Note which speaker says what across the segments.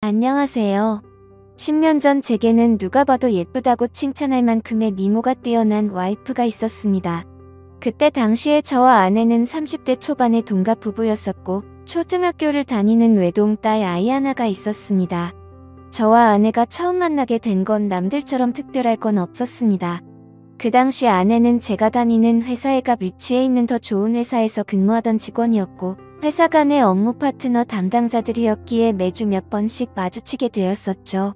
Speaker 1: 안녕하세요. 10년 전 제게는 누가 봐도 예쁘다고 칭찬할 만큼의 미모가 뛰어난 와이프가 있었습니다. 그때 당시에 저와 아내는 30대 초반의 동갑 부부였었고 초등학교를 다니는 외동딸 아이 하나가 있었습니다. 저와 아내가 처음 만나게 된 건 남들처럼 특별할 건 없었습니다. 그 당시 아내는 제가 다니는 회사의 갑 위치에 있는 더 좋은 회사에서 근무하던 직원이었고 회사 간의 업무 파트너 담당자들이었기에 매주 몇 번씩 마주치게 되었었죠.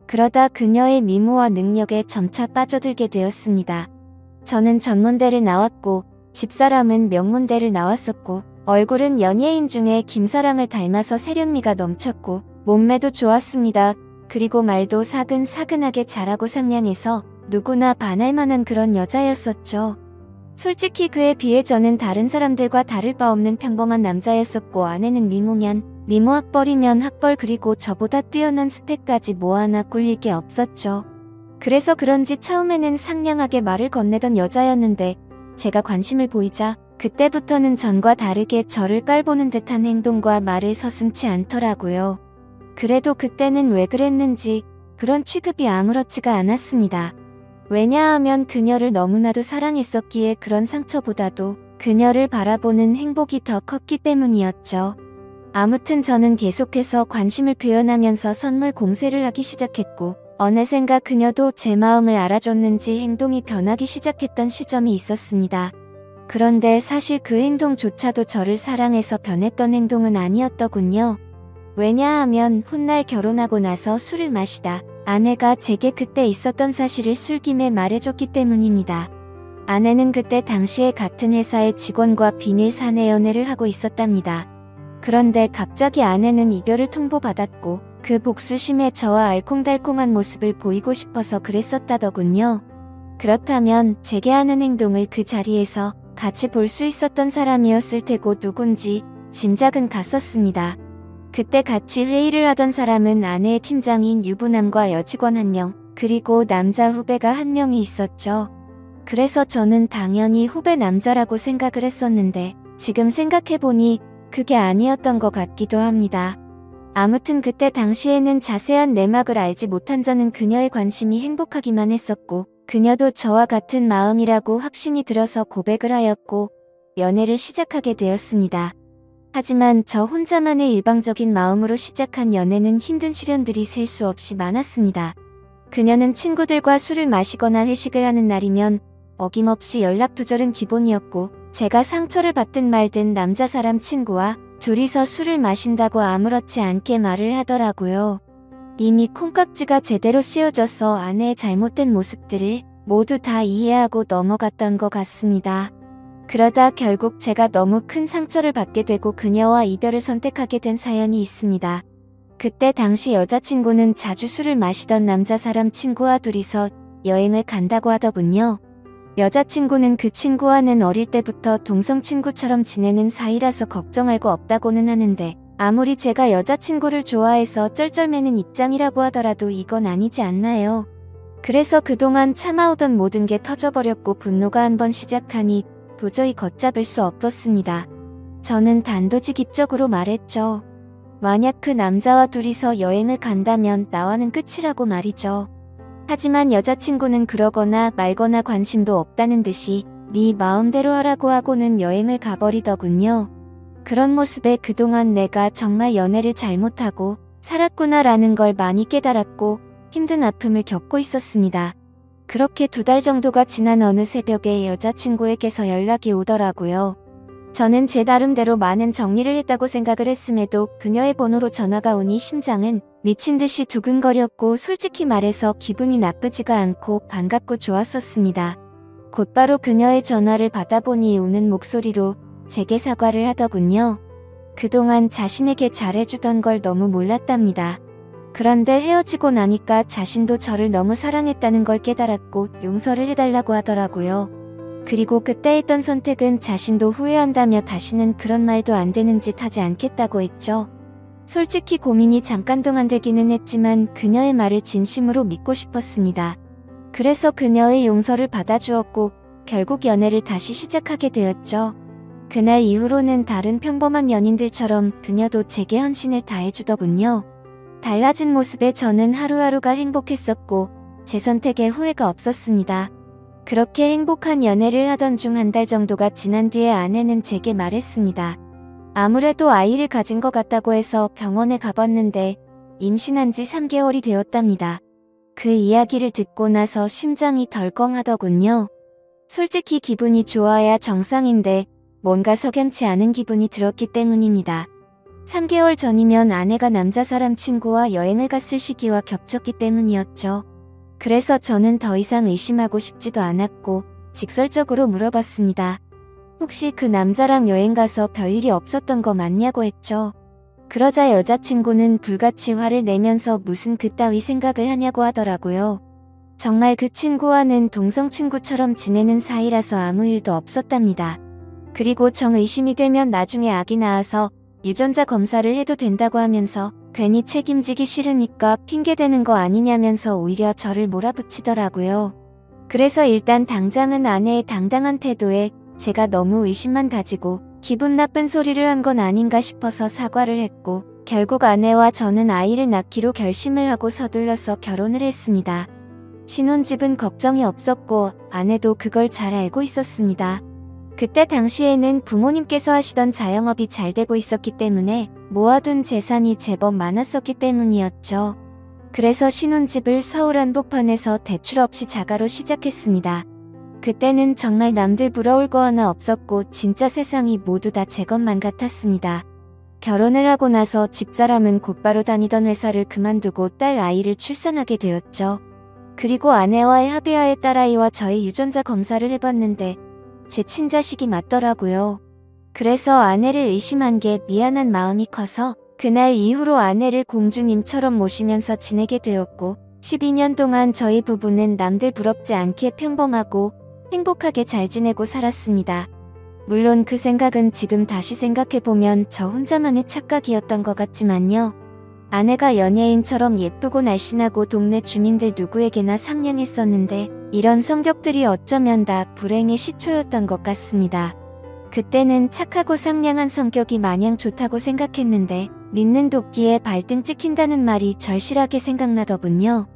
Speaker 1: 그러다 그녀의 미모와 능력에 점차 빠져들게 되었습니다. 저는 전문대를 나왔고 집사람은 명문대를 나왔었고 얼굴은 연예인 중에 김사랑을 닮아서 세련미가 넘쳤고 몸매도 좋았습니다. 그리고 말도 사근사근하게 잘하고 상냥해서 누구나 반할만한 그런 여자였었죠. 솔직히 그에 비해 저는 다른 사람들과 다를 바 없는 평범한 남자였었고 아내는 미모면 미모 학벌이면 학벌 그리고 저보다 뛰어난 스펙까지 뭐 하나 꿀릴 게 없었죠. 그래서 그런지 처음에는 상냥하게 말을 건네던 여자였는데 제가 관심을 보이자 그때부터는 전과 다르게 저를 깔보는 듯한 행동과 말을 서슴지 않더라고요. 그래도 그때는 왜 그랬는지 그런 취급이 아무렇지가 않았습니다. 왜냐하면 그녀를 너무나도 사랑했었기에 그런 상처보다도 그녀를 바라보는 행복이 더 컸기 때문이었죠. 아무튼 저는 계속해서 관심을 표현하면서 선물 공세를 하기 시작했고 어느샌가 그녀도 제 마음을 알아줬는지 행동이 변하기 시작했던 시점이 있었습니다. 그런데 사실 그 행동조차도 저를 사랑해서 변했던 행동은 아니었더군요. 왜냐하면 훗날 결혼하고 나서 술을 마시다 아내가 제게 그때 있었던 사실을 술김에 말해줬기 때문입니다. 아내는 그때 당시에 같은 회사의 직원과 비밀 사내 연애를 하고 있었답니다. 그런데 갑자기 아내는 이별을 통보받았고 그 복수심에 저와 알콩달콩한 모습을 보이고 싶어서 그랬었다더군요. 그렇다면 제게 하는 행동을 그 자리에서 같이 볼 수 있었던 사람이었을 테고 누군지 짐작은 갔었습니다. 그때 같이 회의를 하던 사람은 아내의 팀장인 유부남과 여직원 1명, 그리고 남자 후배가 1명이 있었죠. 그래서 저는 당연히 후배 남자라고 생각을 했었는데 지금 생각해보니 그게 아니었던 것 같기도 합니다. 아무튼 그때 당시에는 자세한 내막을 알지 못한 저는 그녀의 관심이 행복하기만 했었고 그녀도 저와 같은 마음이라고 확신이 들어서 고백을 하였고 연애를 시작하게 되었습니다. 하지만 저 혼자만의 일방적인 마음으로 시작한 연애는 힘든 시련들이 셀 수 없이 많았습니다. 그녀는 친구들과 술을 마시거나 회식을 하는 날이면 어김없이 연락두절은 기본이었고 제가 상처를 받든 말든 남자 사람 친구와 둘이서 술을 마신다고 아무렇지 않게 말을 하더라고요. 이미 콩깍지가 제대로 씌워져서 아내의 잘못된 모습들을 모두 다 이해하고 넘어갔던 것 같습니다. 그러다 결국 제가 너무 큰 상처를 받게 되고 그녀와 이별을 선택하게 된 사연이 있습니다. 그때 당시 여자친구는 자주 술을 마시던 남자 사람 친구와 둘이서 여행을 간다고 하더군요. 여자친구는 그 친구와는 어릴 때부터 동성 친구처럼 지내는 사이라서 걱정할 거 없다고는 하는데 아무리 제가 여자친구를 좋아해서 쩔쩔매는 입장이라고 하더라도 이건 아니지 않나요? 그래서 그동안 참아오던 모든 게 터져버렸고 분노가 한번 시작하니 도저히 걷잡을 수 없었습니다. 저는 단도직입적으로 말했죠. 만약 그 남자와 둘이서 여행을 간다면 나와는 끝이라고 말이죠. 하지만 여자친구는 그러거나 말거나 관심도 없다는 듯이 네 마음대로 하라고 하고는 여행을 가버리더군요. 그런 모습에 그동안 내가 정말 연애를 잘못하고 살았구나라는 걸 많이 깨달았고 힘든 아픔을 겪고 있었습니다. 그렇게 2달 정도가 지난 어느 새벽에 여자친구에게서 연락이 오더라고요. 저는 제 나름대로 많은 정리를 했다고 생각을 했음에도 그녀의 번호로 전화가 오니 심장은 미친 듯이 두근거렸고 솔직히 말해서 기분이 나쁘지가 않고 반갑고 좋았었습니다. 곧바로 그녀의 전화를 받아보니 우는 목소리로 제게 사과를 하더군요. 그동안 자신에게 잘해주던 걸 너무 몰랐답니다. 그런데 헤어지고 나니까 자신도 저를 너무 사랑했다는 걸 깨달았고 용서를 해달라고 하더라고요. 그리고 그때 했던 선택은 자신도 후회한다며 다시는 그런 말도 안 되는 짓 하지 않겠다고 했죠. 솔직히 고민이 잠깐 동안 되기는 했지만 그녀의 말을 진심으로 믿고 싶었습니다. 그래서 그녀의 용서를 받아주었고 결국 연애를 다시 시작하게 되었죠. 그날 이후로는 다른 평범한 연인들처럼 그녀도 제게 헌신을 다해주더군요. 달라진 모습에 저는 하루하루가 행복했었고 제 선택에 후회가 없었습니다. 그렇게 행복한 연애를 하던 중 한 달 정도가 지난 뒤에 아내는 제게 말했습니다. 아무래도 아이를 가진 것 같다고 해서 병원에 가봤는데 임신한 지 3개월이 되었답니다. 그 이야기를 듣고 나서 심장이 덜컹하더군요. 솔직히 기분이 좋아야 정상인데 뭔가 석연치 않은 기분이 들었기 때문입니다. 3개월 전이면 아내가 남자 사람 친구와 여행을 갔을 시기와 겹쳤기 때문이었죠. 그래서 저는 더 이상 의심하고 싶지도 않았고 직설적으로 물어봤습니다. 혹시 그 남자랑 여행 가서 별일이 없었던 거 맞냐고 했죠. 그러자 여자친구는 불같이 화를 내면서 무슨 그따위 생각을 하냐고 하더라고요. 정말 그 친구와는 동성 친구처럼 지내는 사이라서 아무 일도 없었답니다. 그리고 정의심이 되면 나중에 아기 낳아서 유전자 검사를 해도 된다고 하면서 괜히 책임지기 싫으니까 핑계대는 거 아니냐면서 오히려 저를 몰아붙이더라고요. 그래서 일단 당장은 아내의 당당한 태도에 제가 너무 의심만 가지고 기분 나쁜 소리를 한 건 아닌가 싶어서 사과를 했고 결국 아내와 저는 아이를 낳기로 결심을 하고 서둘러서 결혼을 했습니다. 신혼집은 걱정이 없었고 아내도 그걸 잘 알고 있었습니다. 그때 당시에는 부모님께서 하시던 자영업이 잘 되고 있었기 때문에 모아둔 재산이 제법 많았었기 때문이었죠. 그래서 신혼집을 서울 한복판에서 대출 없이 자가로 시작했습니다. 그때는 정말 남들 부러울 거 하나 없었고 진짜 세상이 모두 다 제 것만 같았습니다. 결혼을 하고 나서 집사람은 곧바로 다니던 회사를 그만두고 딸 아이를 출산하게 되었죠. 그리고 아내와의 합의하에 딸아이와 저의 유전자 검사를 해봤는데 제 친자식이 맞더라고요. 그래서 아내를 의심한 게 미안한 마음이 커서 그날 이후로 아내를 공주님처럼 모시면서 지내게 되었고 12년 동안 저희 부부는 남들 부럽지 않게 평범하고 행복하게 잘 지내고 살았습니다. 물론 그 생각은 지금 다시 생각해보면 저 혼자만의 착각이었던 것 같지만요. 아내가 연예인처럼 예쁘고 날씬하고 동네 주민들 누구에게나 상냥했었는데 이런 성격들이 어쩌면 다 불행의 시초였던 것 같습니다. 그때는 착하고 상냥한 성격이 마냥 좋다고 생각했는데 믿는 도끼에 발등 찍힌다는 말이 절실하게 생각나더군요.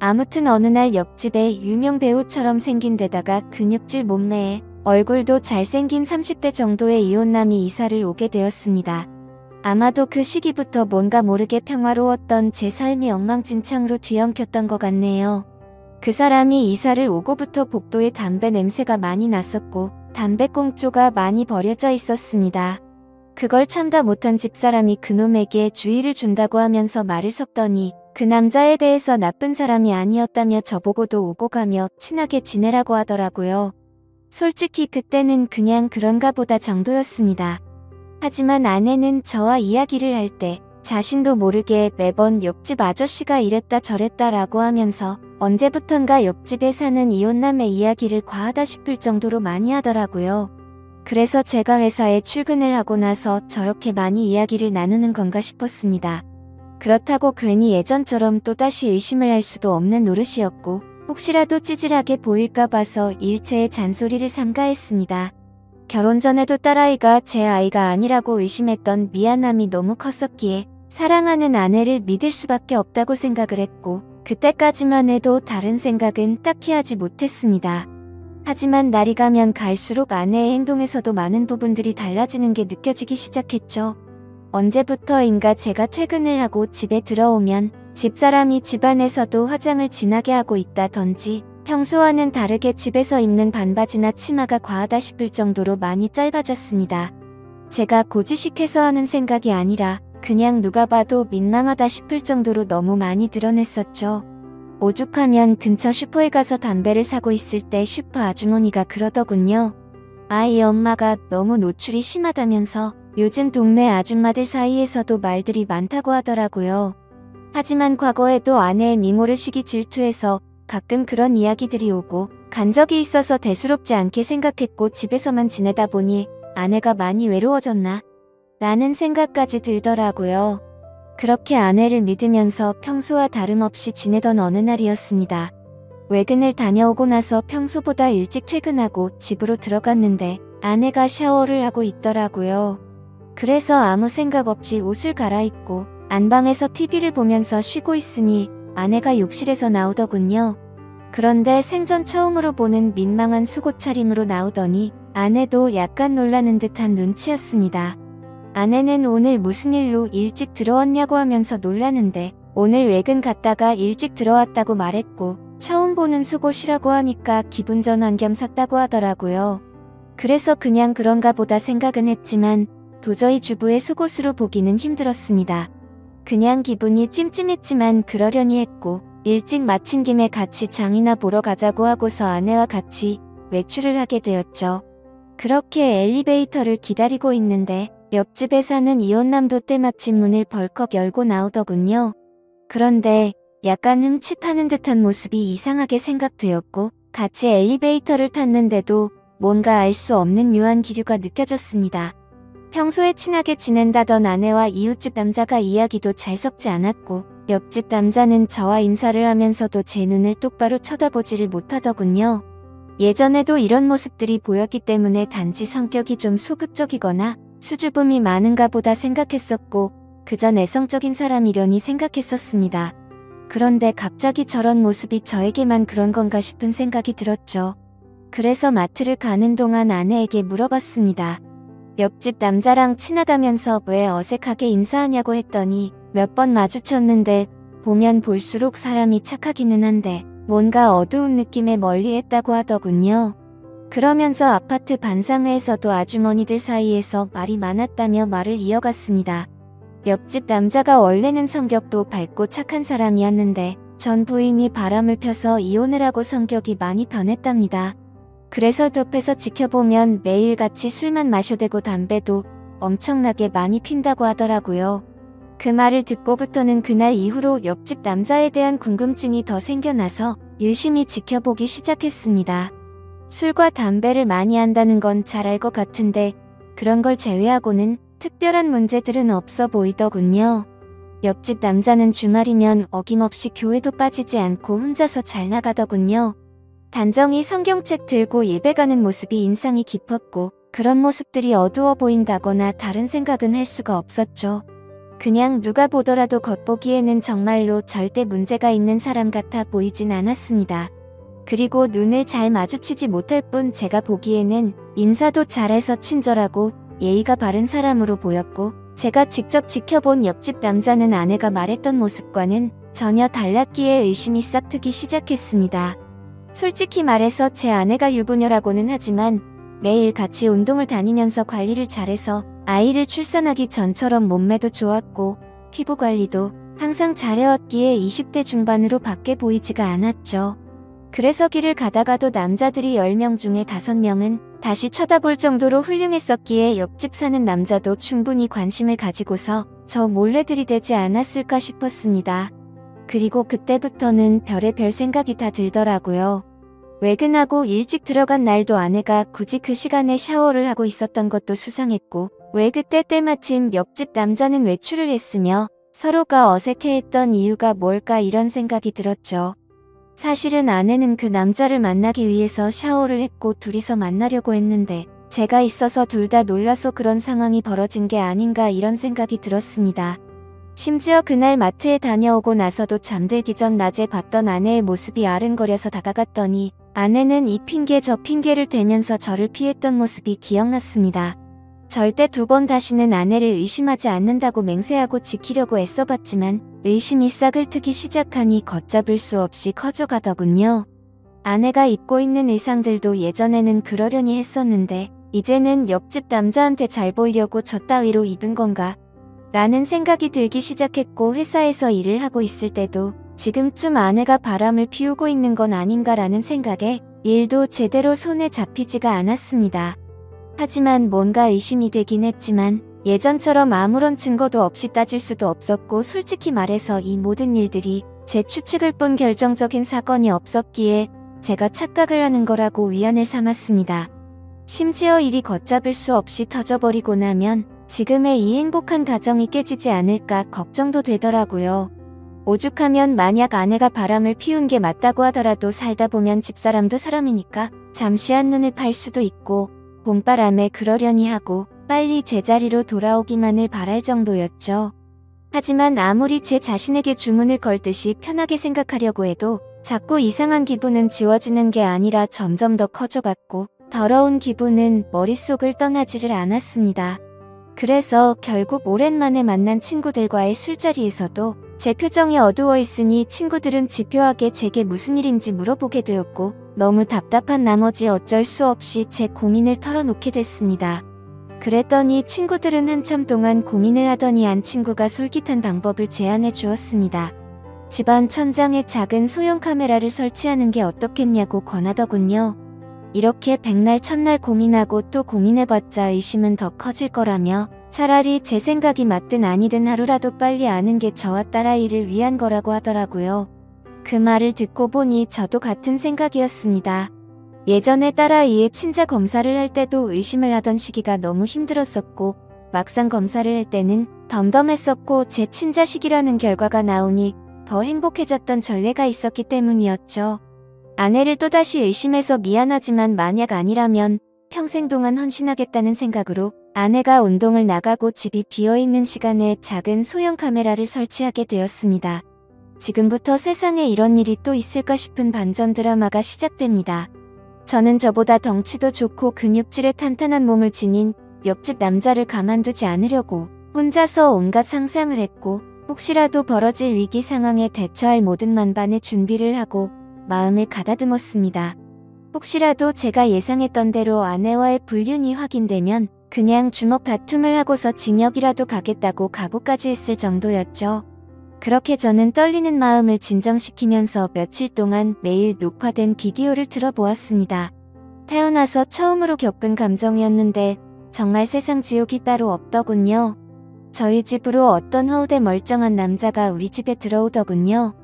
Speaker 1: 아무튼 어느 날 옆집에 유명 배우처럼 생긴 데다가 근육질 몸매에 얼굴도 잘생긴 30대 정도의 이혼남이 이사를 오게 되었습니다. 아마도 그 시기부터 뭔가 모르게 평화로웠던 제 삶이 엉망진창으로 뒤엉켰던 것 같네요. 그 사람이 이사를 오고부터 복도에 담배 냄새가 많이 났었고 담배꽁초가 많이 버려져 있었습니다. 그걸 참다 못한 집사람이 그놈에게 주의를 준다고 하면서 말을 섞더니 그 남자에 대해서 나쁜 사람이 아니었다며 저보고도 오고 가며 친하게 지내라고 하더라고요. 솔직히 그때는 그냥 그런가 보다 정도였습니다. 하지만 아내는 저와 이야기를 할 때 자신도 모르게 매번 옆집 아저씨가 이랬다 저랬다 라고 하면서 언제부턴가 옆집에 사는 이혼남의 이야기를 과하다 싶을 정도로 많이 하더라고요. 그래서 제가 회사에 출근을 하고 나서 저렇게 많이 이야기를 나누는 건가 싶었습니다. 그렇다고 괜히 예전처럼 또다시 의심을 할 수도 없는 노릇이었고 혹시라도 찌질하게 보일까 봐서 일체의 잔소리를 삼가했습니다. 결혼 전에도 딸아이가 제 아이가 아니라고 의심했던 미안함이 너무 컸었기에 사랑하는 아내를 믿을 수밖에 없다고 생각을 했고 그때까지만 해도 다른 생각은 딱히 하지 못했습니다. 하지만 날이 가면 갈수록 아내의 행동에서도 많은 부분들이 달라지는 게 느껴지기 시작했죠. 언제부터인가 제가 퇴근을 하고 집에 들어오면 집사람이 집안에서도 화장을 진하게 하고 있다던지 평소와는 다르게 집에서 입는 반바지나 치마가 과하다 싶을 정도로 많이 짧아졌습니다. 제가 고지식해서 하는 생각이 아니라 그냥 누가 봐도 민망하다 싶을 정도로 너무 많이 드러냈었죠. 오죽하면 근처 슈퍼에 가서 담배를 사고 있을 때 슈퍼 아주머니가 그러더군요. 아이 엄마가 너무 노출이 심하다면서 요즘 동네 아줌마들 사이에서도 말들이 많다고 하더라고요. 하지만 과거에도 아내의 미모를 시기 질투해서 가끔 그런 이야기들이 오고 간 적이 있어서 대수롭지 않게 생각했고 집에서만 지내다 보니 아내가 많이 외로워졌나? 라는 생각까지 들더라고요. 그렇게 아내를 믿으면서 평소와 다름없이 지내던 어느 날이었습니다. 외근을 다녀오고 나서 평소보다 일찍 퇴근하고 집으로 들어갔는데 아내가 샤워를 하고 있더라고요. 그래서 아무 생각 없이 옷을 갈아입고 안방에서 TV를 보면서 쉬고 있으니 아내가 욕실에서 나오더군요. 그런데 생전 처음으로 보는 민망한 속옷 차림으로 나오더니 아내도 약간 놀라는 듯한 눈치였습니다. 아내는 오늘 무슨 일로 일찍 들어왔냐고 하면서 놀라는데 오늘 외근 갔다가 일찍 들어왔다고 말했고 처음 보는 속옷이라고 하니까 기분 전환 겸 샀다고 하더라고요. 그래서 그냥 그런가 보다 생각은 했지만 도저히 주부의 속옷으로 보기는 힘들었습니다. 그냥 기분이 찜찜했지만 그러려니 했고 일찍 마친 김에 같이 장이나 보러 가자고 하고서 아내와 같이 외출을 하게 되었죠. 그렇게 엘리베이터를 기다리고 있는데 옆집에 사는 이혼남도 때마침 문을 벌컥 열고 나오더군요. 그런데 약간 흠칫하는 듯한 모습이 이상하게 생각되었고 같이 엘리베이터를 탔는데도 뭔가 알 수 없는 묘한 기류가 느껴졌습니다. 평소에 친하게 지낸다던 아내와 이웃집 남자가 이야기도 잘 섞지 않았고 옆집 남자는 저와 인사를 하면서도 제 눈을 똑바로 쳐다보지를 못하더군요. 예전에도 이런 모습들이 보였기 때문에 단지 성격이 좀 소극적이거나 수줍음이 많은가 보다 생각했었고 그저 내성적인 사람이려니 생각했었습니다. 그런데 갑자기 저런 모습이 저에게만 그런 건가 싶은 생각이 들었죠. 그래서 마트를 가는 동안 아내에게 물어봤습니다. 옆집 남자랑 친하다면서 왜 어색하게 인사하냐고 했더니 몇 번 마주쳤는데 보면 볼수록 사람이 착하기는 한데 뭔가 어두운 느낌에 멀리했다고 하더군요. 그러면서 아파트 반상회에서도 아주머니들 사이에서 말이 많았다며 말을 이어갔습니다. 옆집 남자가 원래는 성격도 밝고 착한 사람이었는데 전 부인이 바람을 펴서 이혼을 하고 성격이 많이 변했답니다. 그래서 옆에서 지켜보면 매일같이 술만 마셔대고 담배도 엄청나게 많이 핀다고 하더라고요. 그 말을 듣고부터는 그날 이후로 옆집 남자에 대한 궁금증이 더 생겨나서 유심히 지켜보기 시작했습니다. 술과 담배를 많이 한다는 건 잘 알 것 같은데 그런 걸 제외하고는 특별한 문제들은 없어 보이더군요. 옆집 남자는 주말이면 어김없이 교회도 빠지지 않고 혼자서 잘 나가더군요. 단정히 성경책 들고 예배 가는 모습이 인상이 깊었고 그런 모습들이 어두워 보인다거나 다른 생각은 할 수가 없었죠. 그냥 누가 보더라도 겉보기에는 정말로 절대 문제가 있는 사람 같아 보이진 않았습니다. 그리고 눈을 잘 마주치지 못할 뿐 제가 보기에는 인사도 잘해서 친절하고 예의가 바른 사람으로 보였고 제가 직접 지켜본 옆집 남자는 아내가 말했던 모습과는 전혀 달랐기에 의심이 싹트기 시작했습니다. 솔직히 말해서 제 아내가 유부녀라고는 하지만 매일 같이 운동을 다니면서 관리를 잘해서 아이를 출산하기 전처럼 몸매도 좋았고 피부 관리도 항상 잘해왔기에 20대 중반으로 밖에 보이지가 않았죠. 그래서 길을 가다가도 남자들이 10명 중에 5명은 다시 쳐다볼 정도로 훌륭했었기에 옆집 사는 남자도 충분히 관심을 가지고서 저 몰래 들이대지 않았을까 싶었습니다. 그리고 그때부터는 별의별 생각이 다 들더라고요. 외근하고 일찍 들어간 날도 아내가 굳이 그 시간에 샤워를 하고 있었던 것도 수상했고 왜 그때 때마침 옆집 남자는 외출을 했으며 서로가 어색해했던 이유가 뭘까 이런 생각이 들었죠. 사실은 아내는 그 남자를 만나기 위해서 샤워를 했고 둘이서 만나려고 했는데 제가 있어서 둘 다 놀라서 그런 상황이 벌어진 게 아닌가 이런 생각이 들었습니다. 심지어 그날 마트에 다녀오고 나서도 잠들기 전 낮에 봤던 아내의 모습이 아른거려서 다가갔더니 아내는 이 핑계 저 핑계를 대면서 저를 피했던 모습이 기억났습니다. 절대 2번 다시는 아내를 의심하지 않는다고 맹세하고 지키려고 애써봤지만 의심이 싹을 트기 시작하니 걷잡을 수 없이 커져가더군요. 아내가 입고 있는 의상들도 예전에는 그러려니 했었는데 이제는 옆집 남자한테 잘 보이려고 저 따위로 입은 건가? 라는 생각이 들기 시작했고 회사에서 일을 하고 있을 때도 지금쯤 아내가 바람을 피우고 있는 건 아닌가라는 생각에 일도 제대로 손에 잡히지가 않았습니다. 하지만 뭔가 의심이 되긴 했지만 예전처럼 아무런 증거도 없이 따질 수도 없었고 솔직히 말해서 이 모든 일들이 제 추측을 뿐 결정적인 사건이 없었기에 제가 착각을 하는 거라고 위안을 삼았습니다. 심지어 일이 걷잡을 수 없이 터져버리고 나면 지금의 이 행복한 가정이 깨지지 않을까 걱정도 되더라고요. 오죽하면 만약 아내가 바람을 피운 게 맞다고 하더라도 살다 보면 집사람도 사람이니까 잠시 한눈을 팔 수도 있고 봄바람에 그러려니 하고 빨리 제자리로 돌아오기만을 바랄 정도였죠. 하지만 아무리 제 자신에게 주문을 걸듯이 편하게 생각하려고 해도 자꾸 이상한 기분은 지워지는 게 아니라 점점 더 커져갔고 더러운 기분은 머릿속을 떠나지를 않았습니다. 그래서 결국 오랜만에 만난 친구들과의 술자리에서도 제 표정이 어두워 있으니 친구들은 지표하게 제게 무슨 일인지 물어보게 되었고 너무 답답한 나머지 어쩔 수 없이 제 고민을 털어놓게 됐습니다. 그랬더니 친구들은 한참 동안 고민을 하더니 한 친구가 솔깃한 방법을 제안해 주었습니다. 집안 천장에 작은 소형 카메라를 설치하는 게 어떻겠냐고 권하더군요. 이렇게 백날 첫날 고민하고 또 고민해봤자 의심은 더 커질 거라며 차라리 제 생각이 맞든 아니든 하루라도 빨리 아는 게 저와 딸아이를 위한 거라고 하더라고요. 그 말을 듣고 보니 저도 같은 생각이었습니다. 예전에 딸아이의 친자 검사를 할 때도 의심을 하던 시기가 너무 힘들었었고 막상 검사를 할 때는 덤덤했었고 제 친자식이라는 결과가 나오니 더 행복해졌던 전례가 있었기 때문이었죠. 아내를 또다시 의심해서 미안하지만 만약 아니라면 평생 동안 헌신하겠다는 생각으로 아내가 운동을 나가고 집이 비어있는 시간에 작은 소형 카메라를 설치하게 되었습니다. 지금부터 세상에 이런 일이 또 있을까 싶은 반전 드라마가 시작됩니다. 저는 저보다 덩치도 좋고 근육질의 탄탄한 몸을 지닌 옆집 남자를 가만두지 않으려고 혼자서 온갖 상상을 했고 혹시라도 벌어질 위기 상황에 대처할 모든 만반의 준비를 하고 마음을 가다듬었습니다. 혹시라도 제가 예상했던 대로 아내와의 불륜이 확인되면 그냥 주먹 다툼을 하고서 징역이라도 가겠다고 각오까지 했을 정도였죠. 그렇게 저는 떨리는 마음을 진정시키면서 며칠 동안 매일 녹화된 비디오를 들어보았습니다. 태어나서 처음으로 겪은 감정이었는데 정말 세상 지옥이 따로 없더군요. 저희 집으로 어떤 허우대 멀쩡한 남자가 우리 집에 들어오더군요.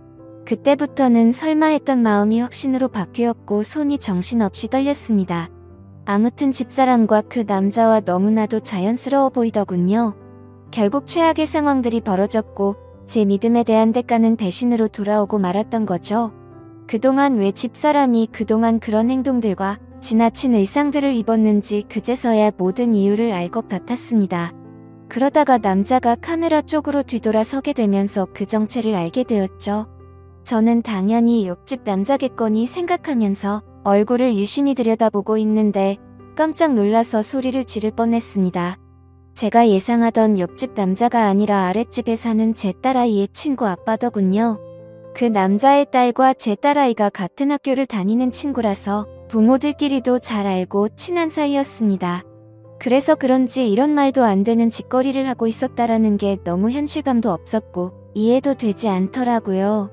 Speaker 1: 그때부터는 설마 했던 마음이 확신으로 바뀌었고 손이 정신없이 떨렸습니다. 아무튼 집사람과 그 남자와 너무나도 자연스러워 보이더군요. 결국 최악의 상황들이 벌어졌고 제 믿음에 대한 대가는 배신으로 돌아오고 말았던 거죠. 그동안 왜 집사람이 그동안 그런 행동들과 지나친 의상들을 입었는지 그제서야 모든 이유를 알 것 같았습니다. 그러다가 남자가 카메라 쪽으로 뒤돌아 서게 되면서 그 정체를 알게 되었죠. 저는 당연히 옆집 남자겠거니 생각하면서 얼굴을 유심히 들여다보고 있는데 깜짝 놀라서 소리를 지를 뻔했습니다. 제가 예상하던 옆집 남자가 아니라 아랫집에 사는 제 딸아이의 친구 아빠더군요. 그 남자의 딸과 제 딸아이가 같은 학교를 다니는 친구라서 부모들끼리도 잘 알고 친한 사이였습니다. 그래서 그런지 이런 말도 안 되는 짓거리를 하고 있었다라는 게 너무 현실감도 없었고 이해도 되지 않더라고요.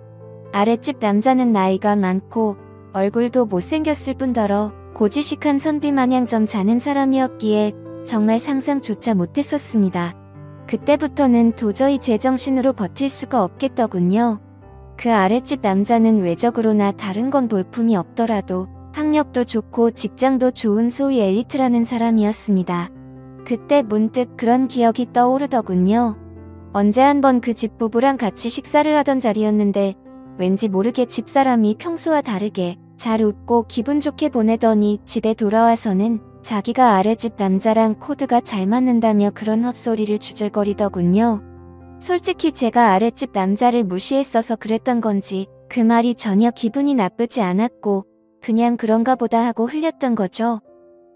Speaker 1: 아랫집 남자는 나이가 많고 얼굴도 못생겼을 뿐더러 고지식한 선비 마냥 점 자는 사람이었기에 정말 상상조차 못했었습니다. 그때부터는 도저히 제정신으로 버틸 수가 없겠더군요. 그 아랫집 남자는 외적으로나 다른 건 볼품이 없더라도 학력도 좋고 직장도 좋은 소위 엘리트라는 사람이었습니다. 그때 문득 그런 기억이 떠오르더군요. 언제 한번 그 집부부랑 같이 식사를 하던 자리였는데 왠지 모르게 집사람이 평소와 다르게 잘 웃고 기분 좋게 보내더니 집에 돌아와서는 자기가 아랫집 남자랑 코드가 잘 맞는다며 그런 헛소리를 주절거리더군요. 솔직히 제가 아랫집 남자를 무시했어서 그랬던 건지 그 말이 전혀 기분이 나쁘지 않았고 그냥 그런가 보다 하고 흘렸던 거죠.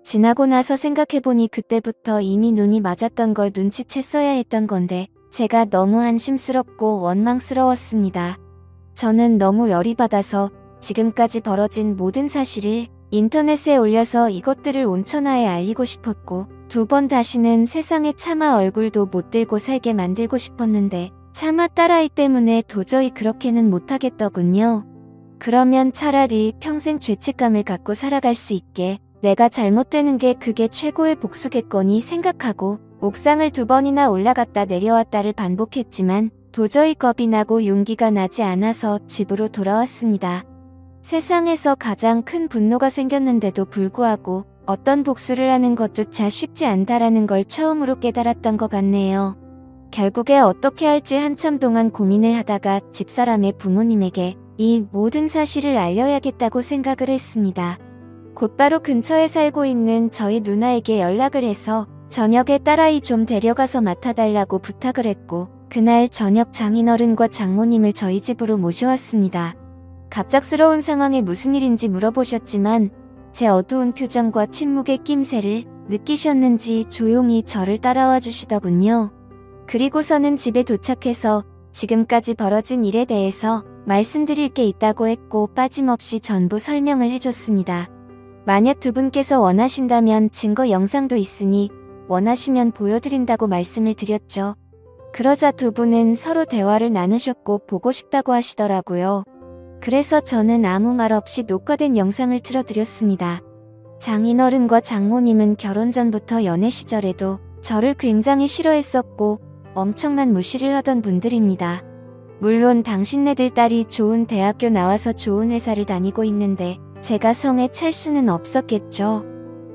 Speaker 1: 지나고 나서 생각해보니 그때부터 이미 눈이 맞았던 걸 눈치챘어야 했던 건데 제가 너무 한심스럽고 원망스러웠습니다. 저는 너무 열이 받아서 지금까지 벌어진 모든 사실을 인터넷에 올려서 이것들을 온천하에 알리고 싶었고 2번 다시는 세상에 차마 얼굴도 못 들고 살게 만들고 싶었는데 차마 딸아이 때문에 도저히 그렇게는 못하겠더군요. 그러면 차라리 평생 죄책감을 갖고 살아갈 수 있게 내가 잘못되는 게 그게 최고의 복수겠거니 생각하고 옥상을 2번이나 올라갔다 내려왔다를 반복했지만 도저히 겁이 나고 용기가 나지 않아서 집으로 돌아왔습니다. 세상에서 가장 큰 분노가 생겼는데도 불구하고 어떤 복수를 하는 것조차 쉽지 않다라는 걸 처음으로 깨달았던 것 같네요. 결국에 어떻게 할지 한참 동안 고민을 하다가 집사람의 부모님에게 이 모든 사실을 알려야겠다고 생각을 했습니다. 곧바로 근처에 살고 있는 저희 누나에게 연락을 해서 저녁에 딸아이 좀 데려가서 맡아달라고 부탁을 했고 그날 저녁 장인어른과 장모님을 저희 집으로 모셔왔습니다. 갑작스러운 상황에 무슨 일인지 물어보셨지만 제 어두운 표정과 침묵의 낌새를 느끼셨는지 조용히 저를 따라와 주시더군요. 그리고서는 집에 도착해서 지금까지 벌어진 일에 대해서 말씀드릴 게 있다고 했고 빠짐없이 전부 설명을 해줬습니다. 만약 두 분께서 원하신다면 증거 영상도 있으니 원하시면 보여드린다고 말씀을 드렸죠. 그러자 두 분은 서로 대화를 나누셨고 보고 싶다고 하시더라고요. 그래서 저는 아무 말 없이 녹화된 영상을 틀어드렸습니다. 장인어른과 장모님은 결혼 전부터 연애 시절에도 저를 굉장히 싫어했었고 엄청난 무시를 하던 분들입니다. 물론 당신네들 딸이 좋은 대학교 나와서 좋은 회사를 다니고 있는데 제가 성에 찰 수는 없었겠죠.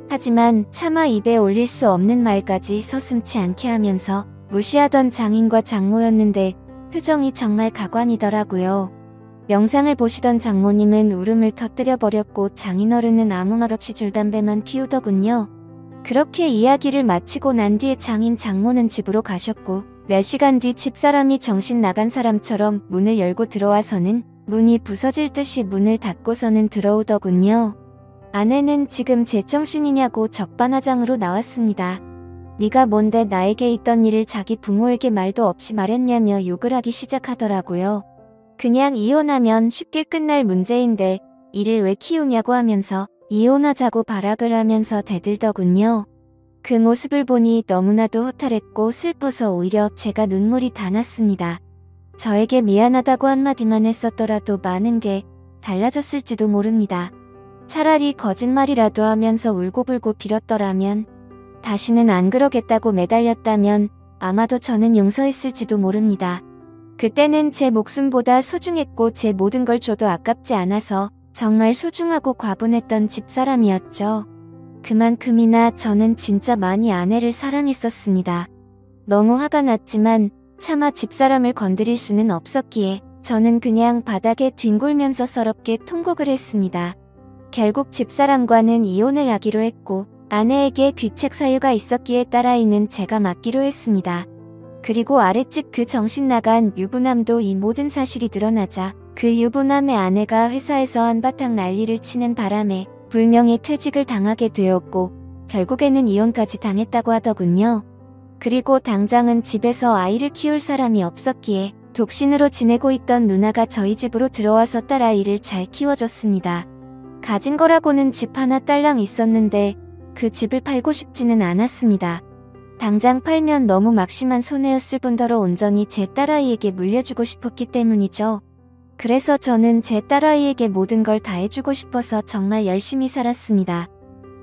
Speaker 1: 하지만 차마 입에 올릴 수 없는 말까지 서슴지 않게 하면서 무시하던 장인과 장모였는데 표정이 정말 가관이더라고요. 영상을 보시던 장모님은 울음을 터뜨려 버렸고 장인어른은 아무 말 없이 줄담배만 피우더군요. 그렇게 이야기를 마치고 난 뒤에 장인 장모는 집으로 가셨고 몇 시간 뒤 집사람이 정신 나간 사람처럼 문을 열고 들어와서는 문이 부서질 듯이 문을 닫고서는 들어오더군요. 아내는 지금 제정신이냐고 적반하장으로 나왔습니다. 네가 뭔데 나에게 있던 일을 자기 부모에게 말도 없이 말했냐며 욕을 하기 시작하더라고요. 그냥 이혼하면 쉽게 끝날 문제인데 이를 왜 키우냐고 하면서 이혼하자고 발악을 하면서 대들더군요. 그 모습을 보니 너무나도 허탈했고 슬퍼서 오히려 제가 눈물이 다 났습니다. 저에게 미안하다고 한마디만 했었더라도 많은 게 달라졌을지도 모릅니다. 차라리 거짓말이라도 하면서 울고불고 빌었더라면, 다시는 안 그러겠다고 매달렸다면 아마도 저는 용서했을지도 모릅니다. 그때는 제 목숨보다 소중했고 제 모든 걸 줘도 아깝지 않아서 정말 소중하고 과분했던 집사람이었죠. 그만큼이나 저는 진짜 많이 아내를 사랑했었습니다. 너무 화가 났지만 차마 집사람을 건드릴 수는 없었기에 저는 그냥 바닥에 뒹굴면서 서럽게 통곡을 했습니다. 결국 집사람과는 이혼을 하기로 했고 아내에게 귀책 사유가 있었기에 딸아이는 제가 맡기로 했습니다. 그리고 아랫집 그 정신나간 유부남도 이 모든 사실이 드러나자 그 유부남의 아내가 회사에서 한바탕 난리를 치는 바람에 불명예 퇴직을 당하게 되었고 결국에는 이혼까지 당했다고 하더군요. 그리고 당장은 집에서 아이를 키울 사람이 없었기에 독신으로 지내고 있던 누나가 저희 집으로 들어와서 딸아이를 잘 키워줬습니다. 가진 거라고는 집 하나 딸랑 있었는데 그 집을 팔고 싶지는 않았습니다. 당장 팔면 너무 막심한 손해였을 뿐더러 온전히 제 딸아이에게 물려주고 싶었기 때문이죠. 그래서 저는 제 딸아이에게 모든 걸 다 해주고 싶어서 정말 열심히 살았습니다.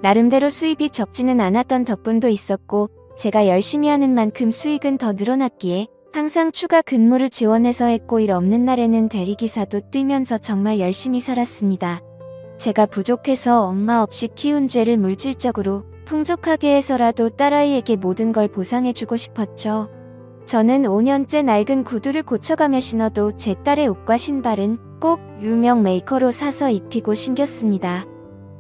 Speaker 1: 나름대로 수입이 적지는 않았던 덕분도 있었고 제가 열심히 하는 만큼 수익은 더 늘어났기에 항상 추가 근무를 지원해서 했고 일 없는 날에는 대리기사도 뛰면서 정말 열심히 살았습니다. 제가 부족해서 엄마 없이 키운 죄를 물질적으로 풍족하게 해서라도 딸아이에게 모든 걸 보상해주고 싶었죠. 저는 5년째 낡은 구두를 고쳐가며 신어도 제 딸의 옷과 신발은 꼭 유명 메이커로 사서 입히고 신겼습니다.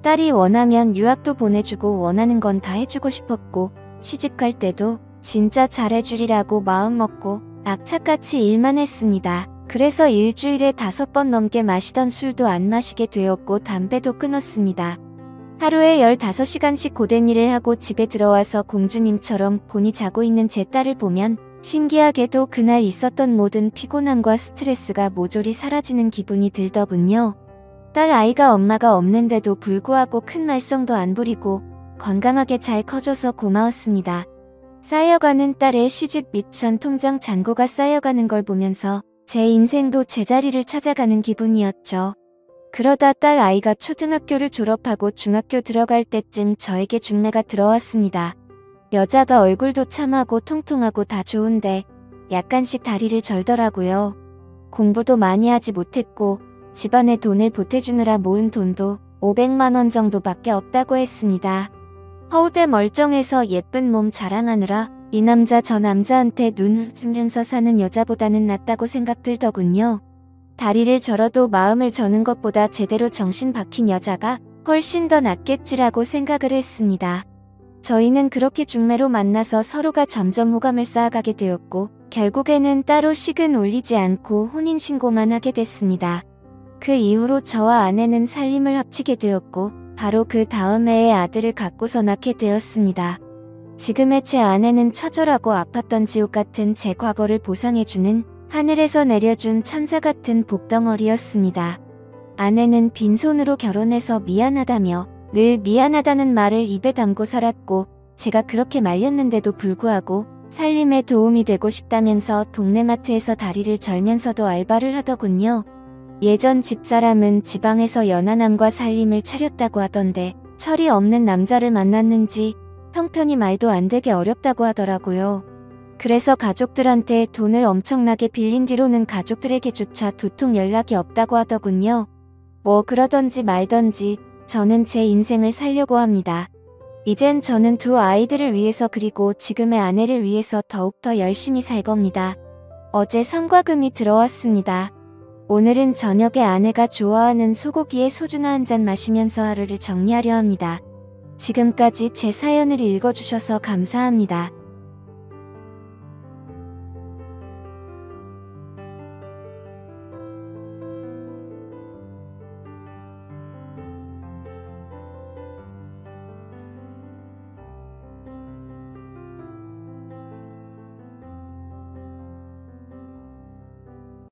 Speaker 1: 딸이 원하면 유학도 보내주고 원하는 건 다 해주고 싶었고 시집갈 때도 진짜 잘해주리라고 마음먹고 악착같이 일만 했습니다. 그래서 일주일에 5번 넘게 마시던 술도 안 마시게 되었고 담배도 끊었습니다. 하루에 15시간씩 고된 일을 하고 집에 들어와서 공주님처럼 곤히 자고 있는 제 딸을 보면 신기하게도 그날 있었던 모든 피곤함과 스트레스가 모조리 사라지는 기분이 들더군요. 딸 아이가 엄마가 없는데도 불구하고 큰 말썽도 안 부리고 건강하게 잘 커줘서 고마웠습니다. 쌓여가는 딸의 시집 미천 통장 잔고가 쌓여가는 걸 보면서 제 인생도 제자리를 찾아가는 기분이었죠. 그러다 딸 아이가 초등학교를 졸업하고 중학교 들어갈 때쯤 저에게 중매가 들어왔습니다. 여자가 얼굴도 참하고 통통하고 다 좋은데 약간씩 다리를 절더라고요. 공부도 많이 하지 못했고 집안에 돈을 보태주느라 모은 돈도 500만 원 정도밖에 없다고 했습니다. 허우대 멀쩡해서 예쁜 몸 자랑하느라 이 남자 저 남자한테 눈 흠면서 사는 여자보다는 낫다고 생각 들더군요. 다리를 절어도 마음을 저는 것보다 제대로 정신 박힌 여자가 훨씬 더 낫겠지라고 생각을 했습니다. 저희는 그렇게 중매로 만나서 서로가 점점 호감을 쌓아가게 되었고 결국에는 따로 식은 올리지 않고 혼인신고만 하게 됐습니다. 그 이후로 저와 아내는 살림을 합치게 되었고 바로 그 다음 해에 아들을 갖고서 낳게 되었습니다. 지금의 제 아내는 처절하고 아팠던 지옥 같은 제 과거를 보상해주는 하늘에서 내려준 천사 같은 복덩어리였습니다. 아내는 빈손으로 결혼해서 미안하다며 늘 미안하다는 말을 입에 담고 살았고 제가 그렇게 말렸는데도 불구하고 살림에 도움이 되고 싶다면서 동네 마트에서 다리를 절면서도 알바를 하더군요. 예전 집사람은 지방에서 연하남과 살림을 차렸다고 하던데 철이 없는 남자를 만났는지 형편이 말도 안 되게 어렵다고 하더라고요. 그래서 가족들한테 돈을 엄청나게 빌린 뒤로는 가족들에게조차 도통 연락이 없다고 하더군요. 뭐 그러던지 말던지 저는 제 인생을 살려고 합니다. 이젠 저는 두 아이들을 위해서 그리고 지금의 아내를 위해서 더욱더 열심히 살 겁니다. 어제 성과금이 들어왔습니다. 오늘은 저녁에 아내가 좋아하는 소고기에 소주나 한잔 마시면서 하루를 정리하려 합니다. 지금까지 제 사연을 읽어주셔서 감사합니다.